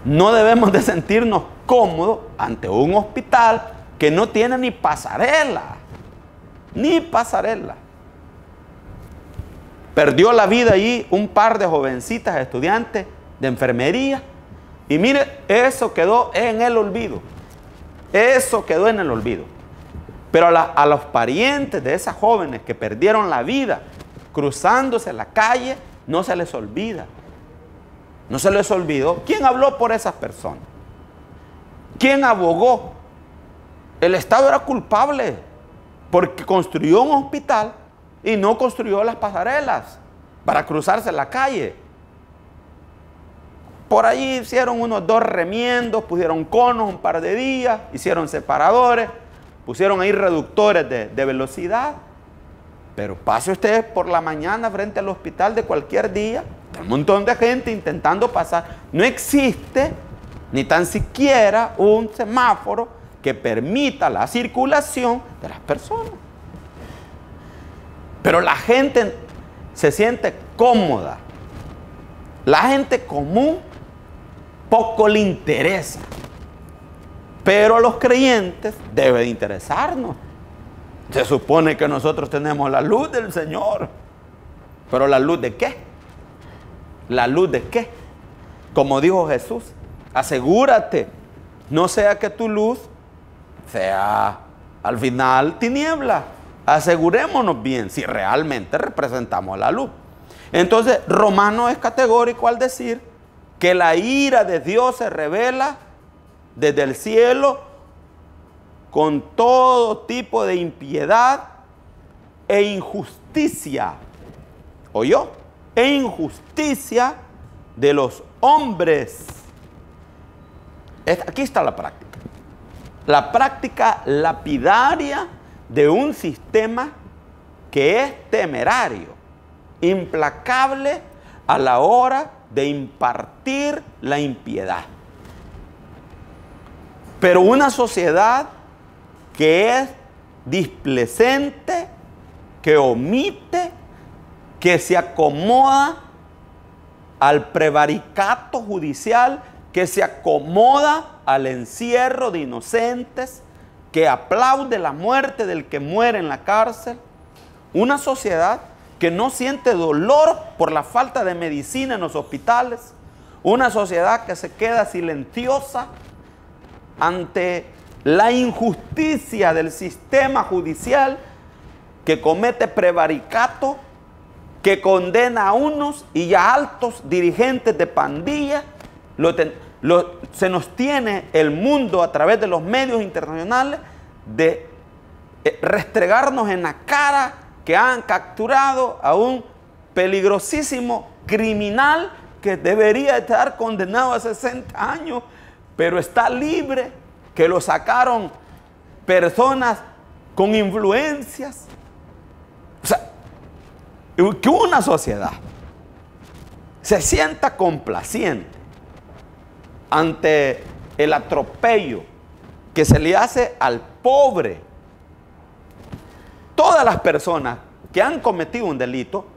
no debemos de sentirnos cómodos ante un hospital que no tiene ni pasarela. Perdió la vida allí un par de jovencitas estudiantes de enfermería. Y mire, eso quedó en el olvido. Pero a los parientes de esas jóvenes que perdieron la vida cruzándose la calle, no se les olvida. No se les olvidó. ¿Quién habló por esas personas? ¿Quién abogó? El Estado era culpable porque construyó un hospital y no construyó las pasarelas para cruzarse la calle. Por allí hicieron unos 2 remiendos, pusieron conos un par de días, hicieron separadores, pusieron ahí reductores de velocidad. Pero pase usted por la mañana frente al hospital de cualquier día, un montón de gente intentando pasar. No existe ni tan siquiera un semáforo que permita la circulación de las personas. Pero la gente se siente cómoda. La gente común poco le interesa. Pero a los creyentes debe de interesarnos. Se supone que nosotros tenemos la luz del Señor. ¿Pero la luz de qué? ¿La luz de qué? Como dijo Jesús, asegúrate, no sea que tu luz sea al final tiniebla. Asegurémonos bien si realmente representamos la luz. Entonces, Romano es categórico al decir que la ira de Dios se revela desde el cielo con todo tipo de impiedad e injusticia. ¿Oyó? E injusticia de los hombres. Aquí está la práctica. La práctica lapidaria de un sistema que es temerario, implacable a la hora de impartir la impiedad. Pero una sociedad que es displecente, que omite, que se acomoda al prevaricato judicial, que se acomoda al encierro de inocentes, que aplaude la muerte del que muere en la cárcel. Una sociedad que no siente dolor por la falta de medicina en los hospitales. Una sociedad que se queda silenciosa ante la injusticia del sistema judicial, que comete prevaricato, que condena a unos y ya altos dirigentes de pandilla. Se nos tiene el mundo a través de los medios internacionales de restregarnos en la cara que han capturado a un peligrosísimo criminal que debería estar condenado a 60 años, pero está libre, que lo sacaron personas con influencias. O sea, que una sociedad se sienta complaciente ante el atropello que se le hace al pobre. Todas las personas que han cometido un delito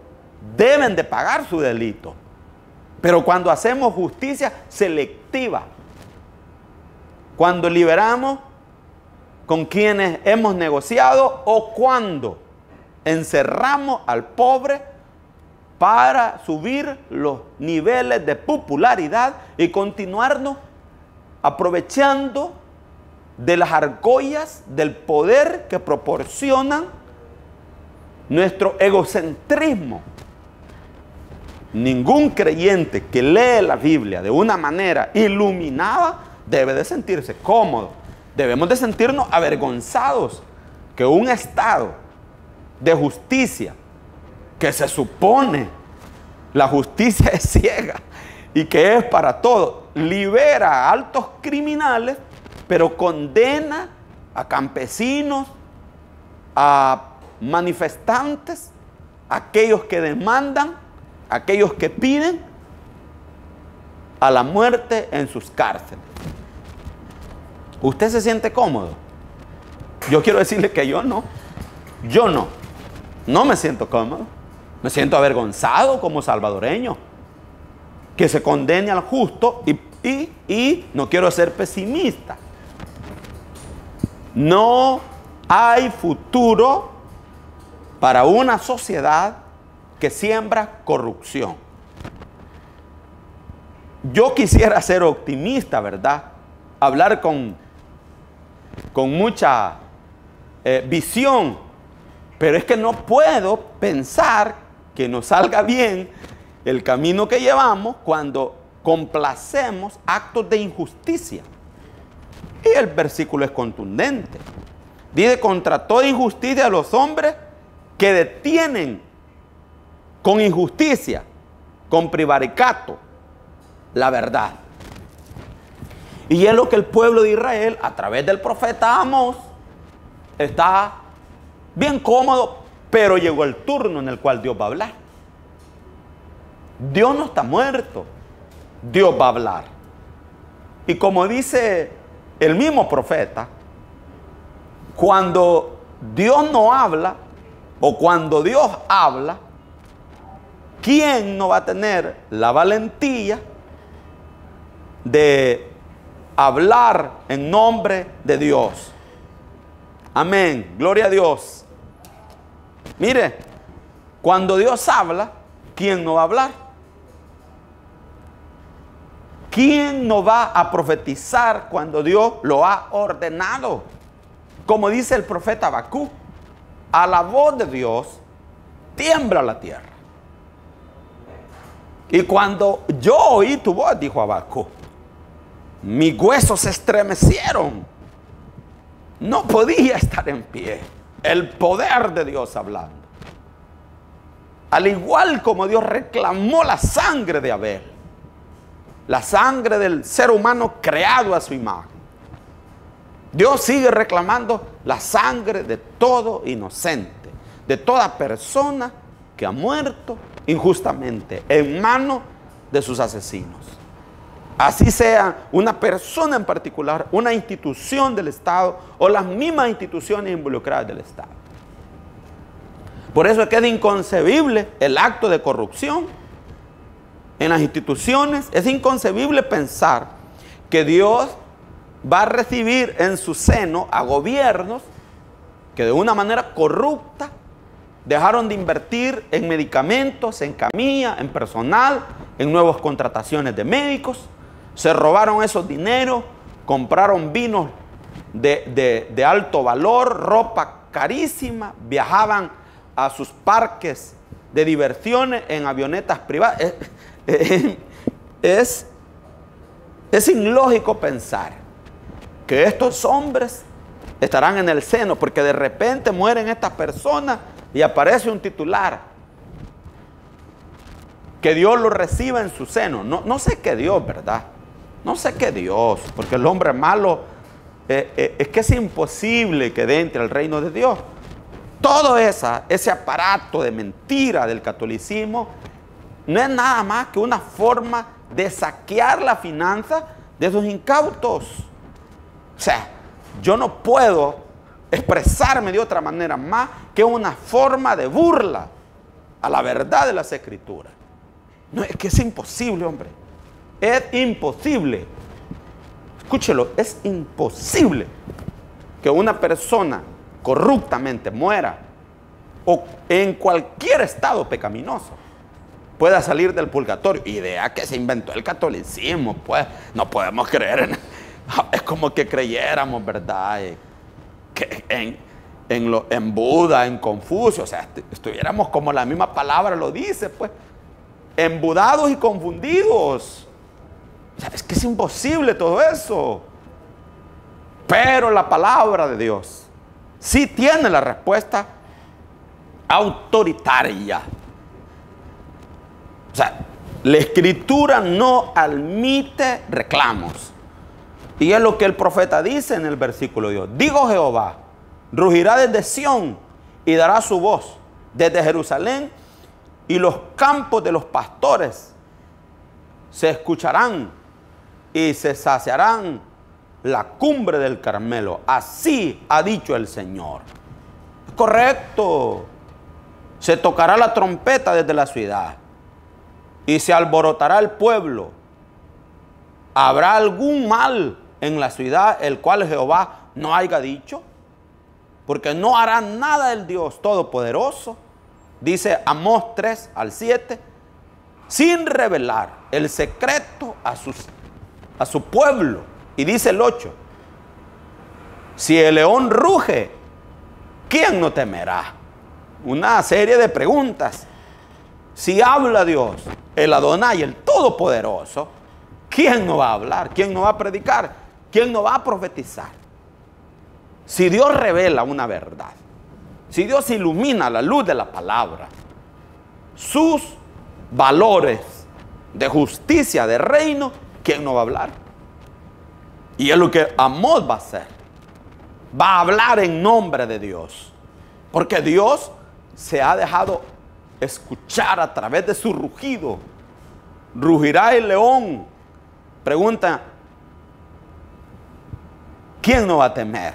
deben de pagar su delito. Pero cuando hacemos justicia selectiva, cuando liberamos con quienes hemos negociado o cuando encerramos al pobre para subir los niveles de popularidad y continuarnos aprovechando de las argollas del poder que proporcionan nuestro egocentrismo. ningún creyente que lee la Biblia de una manera iluminada debe de sentirse cómodo. Debemos de sentirnos avergonzados que un estado de justicia, que se supone la justicia es ciega y que es para todos, libera a altos criminales, pero condena a campesinos, a manifestantes, a aquellos que demandan, a aquellos que piden a la muerte en sus cárceles. ¿Usted se siente cómodo? Yo quiero decirle que yo no. Yo no me siento cómodo. Me siento avergonzado como salvadoreño. Que se condene al justo y no quiero ser pesimista. No hay futuro para una sociedad que siembra corrupción. Yo quisiera ser optimista, ¿verdad? Hablar con mucha visión, pero es que no puedo pensar que nos salga bien el camino que llevamos cuando complacemos actos de injusticia. Y el versículo es contundente. Dice: contra toda injusticia a los hombres que detienen con injusticia, con prevaricato, la verdad. Y es lo que el pueblo de Israel, a través del profeta Amós, está bien cómodo, pero llegó el turno en el cual Dios va a hablar. Dios no está muerto, Dios va a hablar. Y como dice el mismo profeta, cuando Dios no habla, o cuando Dios habla, ¿quién no va a tener la valentía de hablar en nombre de Dios? Amén, gloria a Dios. Mire, cuando Dios habla, ¿quién no va a hablar? ¿Quién no va a profetizar cuando Dios lo ha ordenado? Como dice el profeta Habacuc, a la voz de Dios tiembla la tierra. Y cuando yo oí tu voz, dijo Habacuc, mis huesos se estremecieron. No podía estar en pie. El poder de Dios hablando. Al igual como Dios reclamó la sangre de Abel, la sangre del ser humano creado a su imagen, Dios sigue reclamando la sangre de todo inocente, de toda persona que ha muerto injustamente en manos de sus asesinos. Así sea una persona en particular, una institución del Estado o las mismas instituciones involucradas del Estado. Por eso es que es inconcebible el acto de corrupción en las instituciones. Es inconcebible pensar que Dios va a recibir en su seno a gobiernos que de una manera corrupta dejaron de invertir en medicamentos, en camilla, en personal, en nuevas contrataciones de médicos. Se robaron esos dineros, compraron vinos de alto valor, ropa carísima, viajaban a sus parques de diversiones en avionetas privadas. Es ilógico pensar que estos hombres estarán en el seno, porque de repente mueren estas personas y aparece un titular. Que Dios lo reciba en su seno. No sé qué Dios, ¿verdad? No sé qué Dios, porque el hombre malo es que es imposible que entre al reino de Dios. Todo ese aparato de mentira del catolicismo no es nada más que una forma de saquear la finanza de esos incautos. O sea, yo no puedo expresarme de otra manera más que una forma de burla a la verdad de las Escrituras. No, es que es imposible, hombre. Es imposible. Escúchelo, es imposible que una persona corruptamente muera o en cualquier estado pecaminoso pueda salir del purgatorio. Idea que se inventó el catolicismo, pues no podemos creer en... Es como que creyéramos, ¿verdad? Que en Buda, en Confucio, o sea, estuviéramos como la misma palabra lo dice, pues. embudados y confundidos. O sea, es que es imposible todo eso. Pero la palabra de Dios sí tiene la respuesta autoritaria. O sea, la Escritura no admite reclamos. Y es lo que el profeta dice en el versículo 2. Digo Jehová, rugirá desde Sión y dará su voz desde Jerusalén, y los campos de los pastores se escucharán y se saciarán la cumbre del Carmelo. Así ha dicho el Señor. Correcto. Se tocará la trompeta desde la ciudad y se alborotará el pueblo. ¿Habrá algún mal en la ciudad el cual Jehová no haya dicho? Porque no hará nada el Dios Todopoderoso, dice Amós 3 al 7, sin revelar el secreto a su pueblo. Y dice el 8, si el león ruge, ¿quién no temerá? Una serie de preguntas. Si habla Dios, el Adonai, el Todopoderoso, ¿quién no va a hablar? ¿Quién no va a predicar? ¿Quién no va a profetizar? Si Dios revela una verdad, si Dios ilumina la luz de la palabra, sus valores de justicia, de reino, ¿quién no va a hablar? Y es lo que Amós va a hacer. Va a hablar en nombre de Dios. Porque Dios se ha dejado escuchar a través de su rugido. Rugirá el león. Pregunta, ¿quién no va a temer?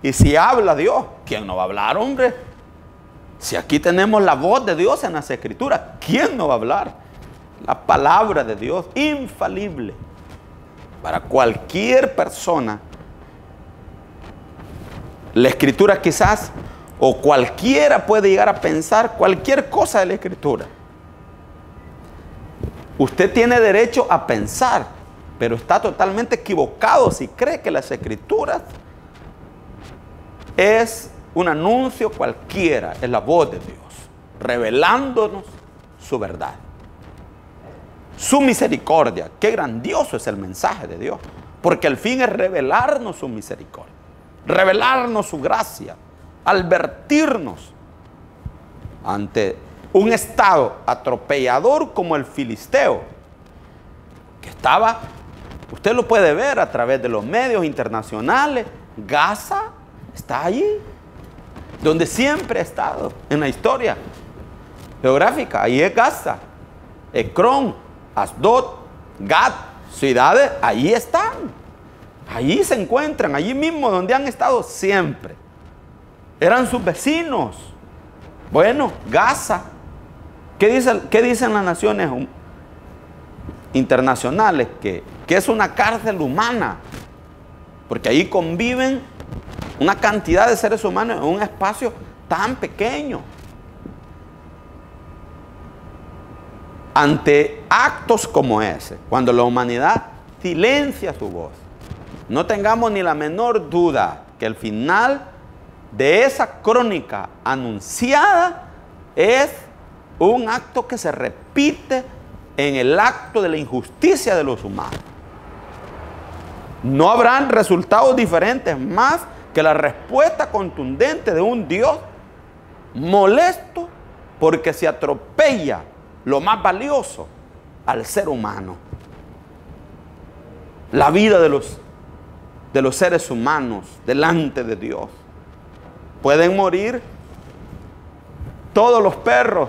Y si habla Dios, ¿quién no va a hablar, hombre? Si aquí tenemos la voz de Dios en las Escrituras, ¿quién no va a hablar? La palabra de Dios, infalible. Para cualquier persona, la Escritura quizás, o cualquiera puede llegar a pensar cualquier cosa de la Escritura. Usted tiene derecho a pensar, pero está totalmente equivocado si cree que las Escrituras es un anuncio cualquiera, es la voz de Dios, revelándonos su verdad. Su misericordia, qué grandioso es el mensaje de Dios, porque el fin es revelarnos su misericordia, revelarnos su gracia, advertirnos ante un estado atropellador como el filisteo, que estaba, usted lo puede ver a través de los medios internacionales. Gaza está allí, donde siempre ha estado en la historia geográfica. Ahí es Gaza, Ecrón, Asdod, Gat, ciudades, ahí están. Allí se encuentran, allí mismo donde han estado siempre. Eran sus vecinos. Bueno, Gaza. ¿Qué dicen las naciones internacionales? Que es una cárcel humana. Porque ahí conviven una cantidad de seres humanos en un espacio tan pequeño. Ante actos como ese, cuando la humanidad silencia su voz, no tengamos ni la menor duda que el final de esa crónica anunciada es un acto que se repite en el acto de la injusticia de los humanos. No habrán resultados diferentes más que la respuesta contundente de un Dios molesto porque se atropella lo más valioso al ser humano. La vida de los seres humanos delante de Dios. Pueden morir todos los perros.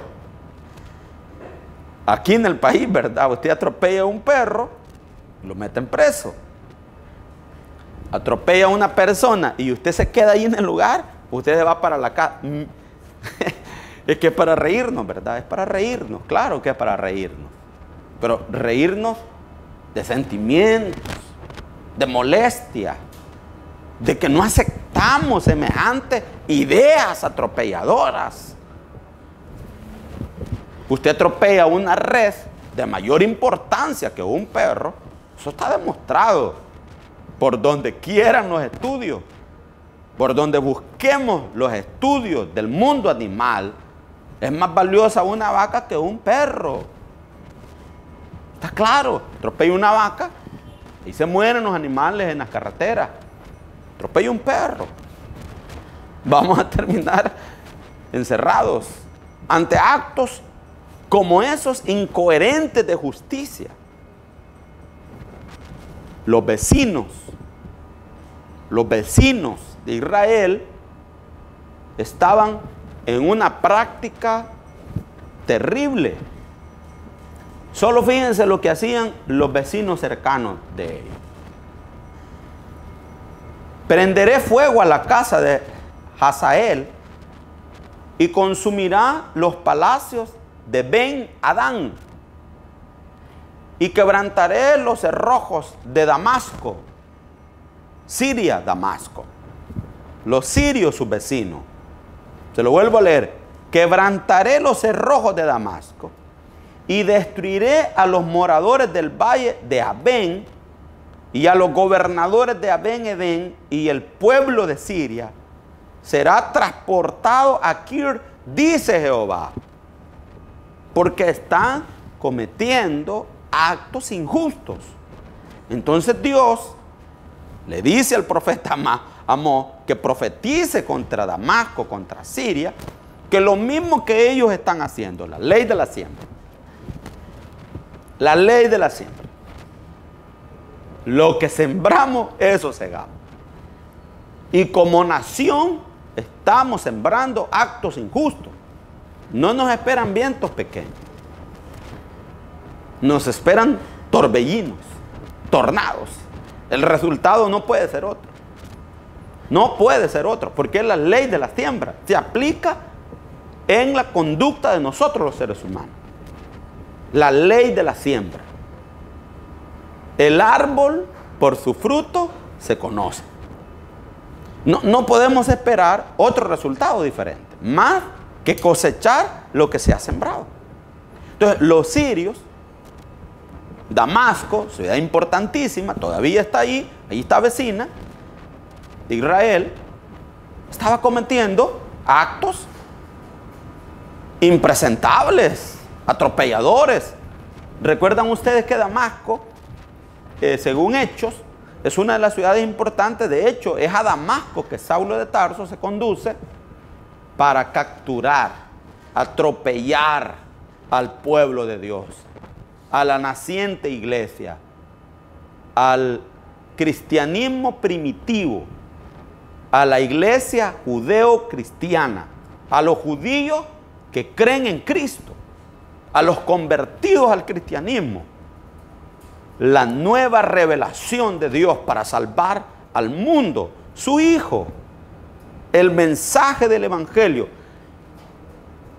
Aquí en el país, ¿verdad? Usted atropella a un perro, lo meten preso. Atropella a una persona y usted se queda ahí en el lugar, usted se va para la casa. Es que es para reírnos, ¿verdad? Es para reírnos, claro que es para reírnos. Pero reírnos de sentimientos, de molestia, de que no aceptamos semejantes ideas atropelladoras. Usted atropella una res de mayor importancia que un perro, eso está demostrado. Por donde quieran los estudios, por donde busquemos los estudios del mundo animal, es más valiosa una vaca que un perro. Está claro, atropella una vaca y se mueren los animales en las carreteras. Atropella un perro. Vamos a terminar encerrados ante actos como esos incoherentes de justicia. Los vecinos de Israel estaban en una práctica terrible. Solo fíjense lo que hacían los vecinos cercanos de ellos. Prenderé fuego a la casa de Hazael y consumirá los palacios de Ben-Adán y quebrantaré los cerrojos de Damasco. Siria, Damasco. Los sirios, sus vecinos. Se lo vuelvo a leer. Quebrantaré los cerrojos de Damasco y destruiré a los moradores del valle de Abén y a los gobernadores de Abén-Edén, y el pueblo de Siria será transportado a Kir, dice Jehová, porque están cometiendo actos injustos. Entonces Dios le dice al profeta Amós que profetice contra Damasco, contra Siria, que lo mismo que ellos están haciendo, la ley de la siembra. La ley de la siembra. Lo que sembramos, eso segamos. Y como nación estamos sembrando actos injustos. No nos esperan vientos pequeños. Nos esperan torbellinos, tornados. El resultado no puede ser otro. No puede ser otro, porque es la ley de la siembra. Se aplica en la conducta de nosotros los seres humanos. La ley de la siembra. El árbol por su fruto se conoce. No podemos esperar otro resultado diferente, más que cosechar lo que se ha sembrado. Entonces, los sirios, Damasco, ciudad importantísima, todavía está ahí está vecina de Israel, estaba cometiendo actos impresentables, atropelladores. ¿Recuerdan ustedes que Damasco, según Hechos, es una de las ciudades importantes? De hecho, es a Damasco que Saulo de Tarso se conduce para capturar, atropellar al pueblo de Dios, a la naciente iglesia, al cristianismo primitivo, a la iglesia judeo-cristiana, a los judíos que creen en Cristo, a los convertidos al cristianismo. La nueva revelación de Dios para salvar al mundo, su Hijo, el mensaje del Evangelio,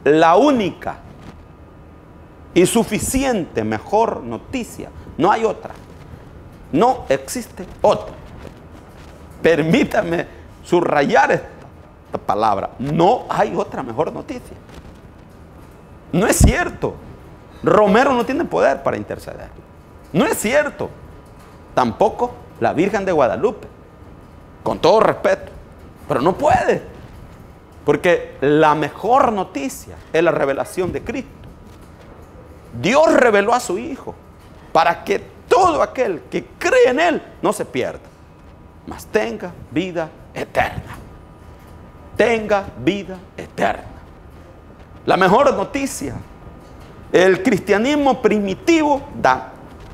la única y suficiente mejor noticia. No hay otra. No existe otra. Permítame subrayar esta palabra. No hay otra mejor noticia. No es cierto. Romero no tiene poder para interceder. No es cierto. Tampoco la Virgen de Guadalupe. Con todo respeto. Pero no puede. Porque la mejor noticia es la revelación de Cristo. Dios reveló a su Hijo para que todo aquel que cree en Él no se pierda, mas tenga vida eterna. Tenga vida eterna. La mejor noticia. El cristianismo primitivo,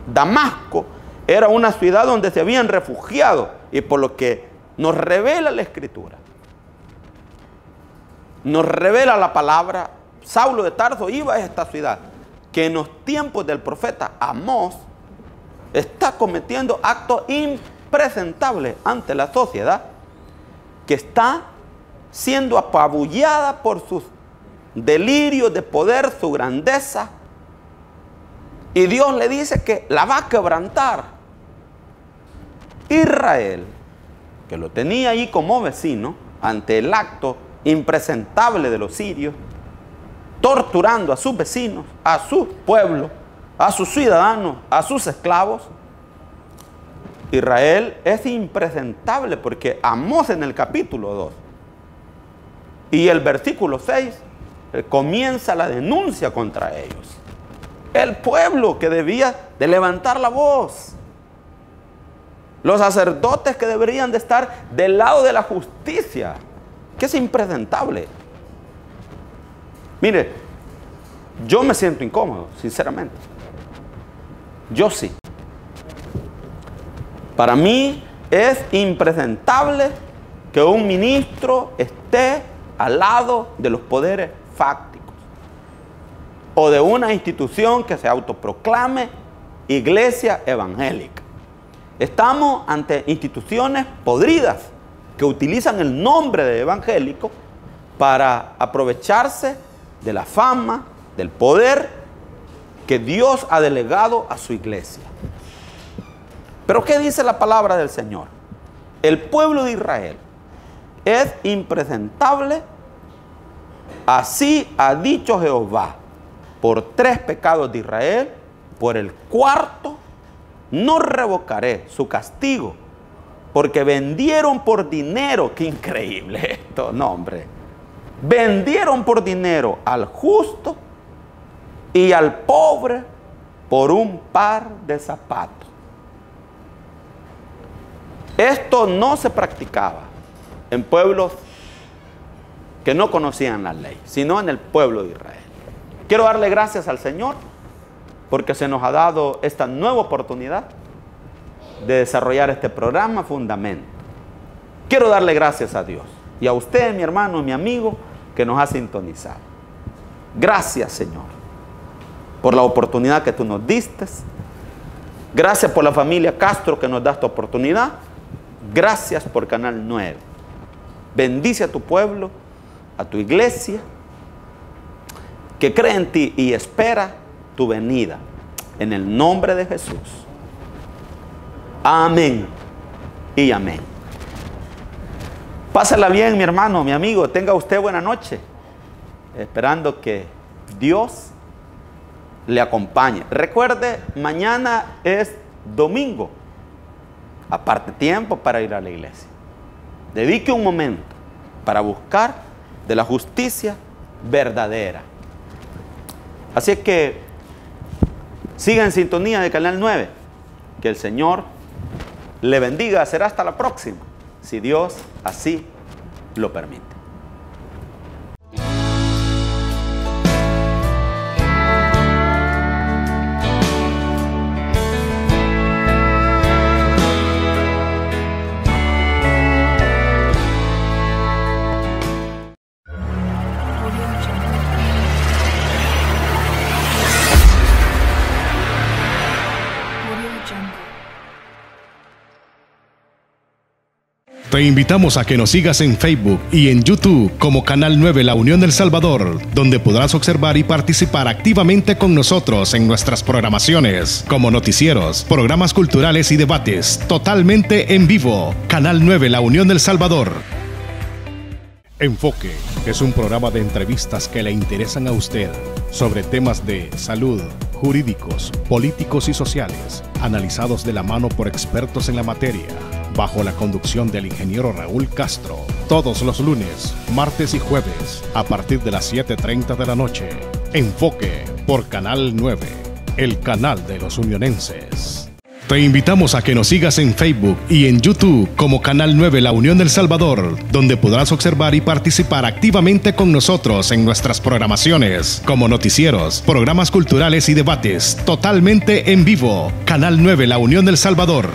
Damasco, era una ciudad donde se habían refugiado, y por lo que nos revela la Escritura, nos revela la palabra, Saulo de Tarso iba a esta ciudad, que en los tiempos del profeta Amós está cometiendo actos impresentables ante la sociedad, que está siendo apabullada por sus delirios de poder, su grandeza, y Dios le dice que la va a quebrantar. Israel, que lo tenía ahí como vecino, ante el acto impresentable de los sirios, torturando a sus vecinos, a su pueblo, a sus ciudadanos, a sus esclavos. Israel es impresentable porque Amós en el capítulo 2 y el versículo 6 comienza la denuncia contra ellos. El pueblo que debía de levantar la voz. Los sacerdotes que deberían de estar del lado de la justicia, que es impresentable. Mire, yo me siento incómodo, sinceramente. Yo sí. Para mí es impresentable que un ministro esté al lado de los poderes fácticos o de una institución que se autoproclame iglesia evangélica. Estamos ante instituciones podridas que utilizan el nombre de evangélico para aprovecharse de la fama, del poder que Dios ha delegado a su iglesia. Pero ¿qué dice la palabra del Señor? El pueblo de Israel es impresentable, así ha dicho Jehová, por 3 pecados de Israel, por el 4 no revocaré su castigo, porque vendieron por dinero. Qué increíble esto, no hombre. Vendieron por dinero al justo y al pobre por un par de zapatos. Esto no se practicaba en pueblos que no conocían la ley, sino en el pueblo de Israel. Quiero darle gracias al Señor porque se nos ha dado esta nueva oportunidad de desarrollar este programa Fundamento. Quiero darle gracias a Dios y a usted, mi hermano, mi amigo, que nos ha sintonizado. Gracias, Señor, por la oportunidad que tú nos diste. Gracias por la familia Castro que nos da esta oportunidad. Gracias por Canal 9. Bendice a tu pueblo, a tu iglesia, que cree en ti y espera tu venida. En el nombre de Jesús. Amén y amén. Pásala bien, mi hermano, mi amigo. Tenga usted buena noche. Esperando que Dios le acompañe. Recuerde, mañana es domingo. Aparte tiempo para ir a la iglesia. Dedique un momento para buscar de la justicia verdadera. Así es que siga en sintonía de Canal 9. Que el Señor le bendiga. Será hasta la próxima, si Dios así lo permite. Te invitamos a que nos sigas en Facebook y en YouTube como Canal 9 La Unión del Salvador, donde podrás observar y participar activamente con nosotros en nuestras programaciones, como noticieros, programas culturales y debates, totalmente en vivo. Canal 9 La Unión del Salvador. Enfoque es un programa de entrevistas que le interesan a usted sobre temas de salud, jurídicos, políticos y sociales, analizados de la mano por expertos en la materia, bajo la conducción del ingeniero Raúl Castro, todos los lunes, martes y jueves, a partir de las 7:30 de la noche. Enfoque por Canal 9, el canal de los unionenses. Te invitamos a que nos sigas en Facebook y en YouTube como Canal 9 La Unión del Salvador, donde podrás observar y participar activamente con nosotros en nuestras programaciones, como noticieros, programas culturales y debates, totalmente en vivo. Canal 9 La Unión del Salvador.